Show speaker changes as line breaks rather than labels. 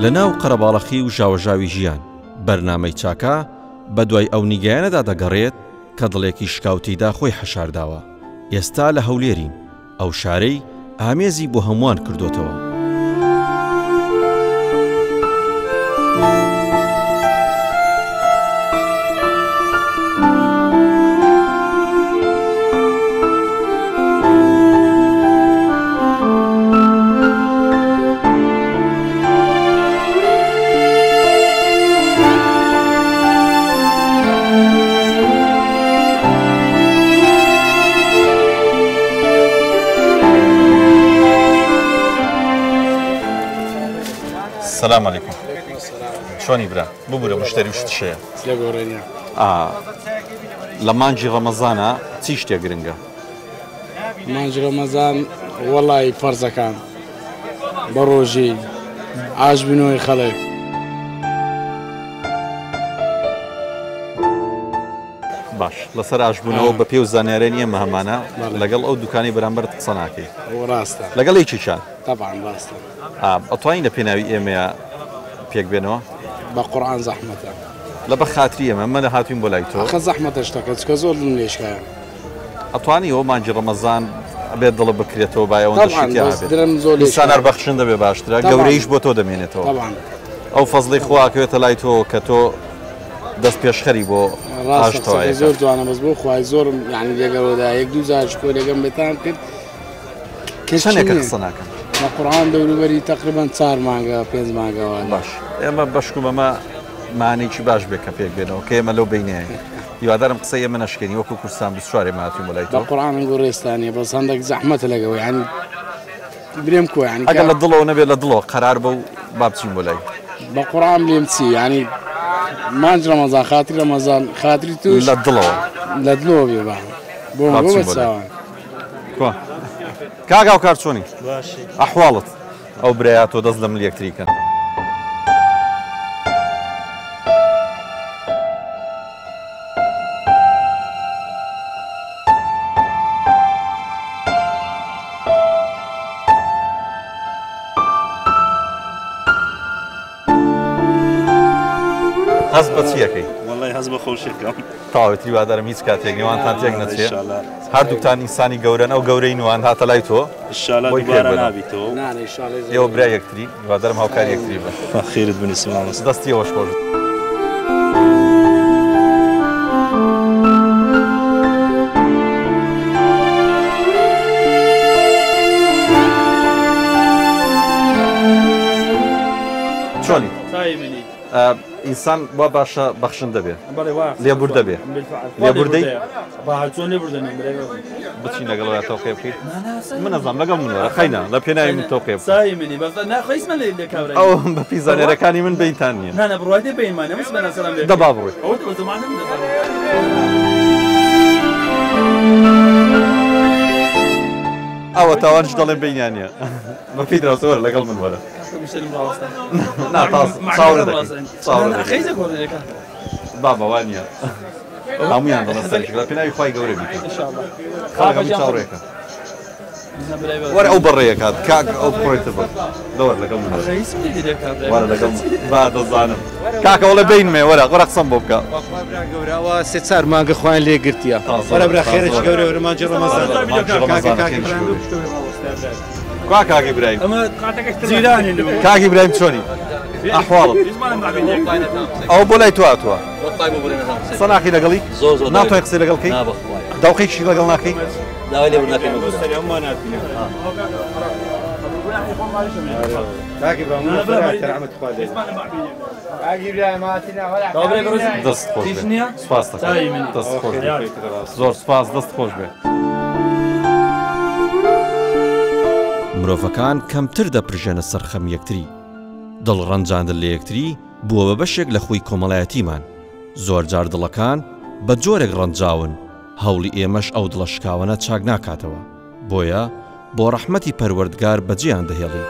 لەناو قەرەباڵەخی و ژاوەژاوی ژیان بەرنامەی چاکە بە دوای ئەو نیگەیانەدا دەگەڕێت کە دڵێکی شکاوتیدا خۆی حەشارداوە. ئێستا لە هەولێرین، ئەو شارەی ئامێزی بۆ هەمووان کردوتەوە.
السلام عليكم. شلوني برا؟ ببورة مشتري وش تشيء؟
لا قورينيا.
لما نجي رمضان تيش تيا قرنجة؟
لما نجي رمضان والله فرزة كان بروجي عاجبني خلي.
باش لسر عجبونه وببيو زانيرينيا مهمانا لقال أو دكاني برامبرت صناعتي.
وراسته.
لقال إيش كان؟
طبعا راسته.
أطوين لبناوي إيميا بيك بينه؟
بقرآن زحمته.
لا بخاطرية ما لا هاتين بولايتو.
أخذ زحمة اشتكت كزول من ليش كان.
أطواني هو ما نجي رمضان أبيض ضل بكريته بايا وندشتي
طبعا بس درم زول
إنسان أربخشن ده بباشترا جوريش بوتو دمينته.
طبعا.
أو فضلي خواك وتلايتو كتو دست پیش خریبو
راسته زور تو أنا مزبوط خواهی زور يعني دیگر وده یک دو زاج کولی جنب بتام کد.
شنو كقصنا كان؟
القرآن دولي بري تقريبا 4 مانجا 5 مانجا وانا.
باش. اما باشكم ما معني شي باش بك بيك بينه كيما لو بيني. يوادرم قصيه من اشكني وكو كرسان بسواري ماتي مولايتو.
القرآن نقول ريستاني بس عندك زحمة لقوا يعني بريمكو يعني.
اقل الضلو ونبي الضلو قرار بو بابتي مولاي.
بالقرآن بيمتي يعني ما نجي رمضان خاطري رمضان خاطري توش.
لا الضلو.
لا الضلو بيبان. بوم بوم
كوا. كاغا وكارتشوني.
باشي.
احوالت او برياتو دزلم الالكتريكا. حسب تياكي
والله حسب خوشكم
تاوتي وادرم هیچ کاتێک نێوانتان تێک
ان
نەچێت
شاء الله
هەردووکتان ئینسانی گەورەن ئەو گەورەی نوان هاتە لای تۆ
ان شاء الله دوباره نابیتو
نعم ان شاء الله
ئێوە برای یەکتری وادرم هاوکاری یەکتری بن
خیرت بن اسلام
دەستی ئەوەش خۆش چۆنی ئینسان وا باشە بەخشن دەبێت لێبور دەبێت لێبوردەی بچین لەگەڵ تەوقێ بکەیت من نەزانم لەگەڵ منەوە خەینە لە پێناوی من تەوقێ ئەو بە پیزانێرەکانی من بینتان نییە دەبا بڕۆیت ئەوە تاوانش دەڵێن بینیان نییە بە پێی دراوسەوەرە لەگەڵ من وەرە بابا وانيا هەموویان دەڵێن سەرشک لە پێناوی خوای گەورە بیکەن خەڵک چاوڕێکە وەرە ئەو بەڕێیە کات کاک ئەو بڕۆیتە بڕ دەوەر لەگەڵ من وەرە لەگەڵ با دەزانم کاکە وەڵێ بینمێ وەرە وەرە قسەم بۆ بکە
گەورەوە سێ چار مانگە خوایان لێ گرتیە وەرە برا خێرش گەورە وەرمانجی ڕەمەزان
کوا کاکی برایم کاکی برایم چۆنی ئەحواڵم ئەو بۆ لای تۆ هاتووە سەناقی لەگەڵی ناتوانێت قسەی لەگەڵ بکەی داوقێکی لەگەڵ ناکەی دەست خۆش سوپاس دەکەم دەست خۆش زۆر سوپاس دەست خۆش بێ
مرۆڤەکان کەمتر دەپرژێنە سەرخەم یەکتری دڵڕەنجاندن لە یەکتری بووە بە بەشێک لە خۆی کۆمەڵایەتیمان زۆر جار دڵەکان بە جۆرێک ڕەنجاون هەوڵی ئێمەش ئەو دڵە شکاوانە چاک ناکاتەوە بۆیە بۆ ڕەحمەتی پەروەردگار بەجێیان دەهێڵی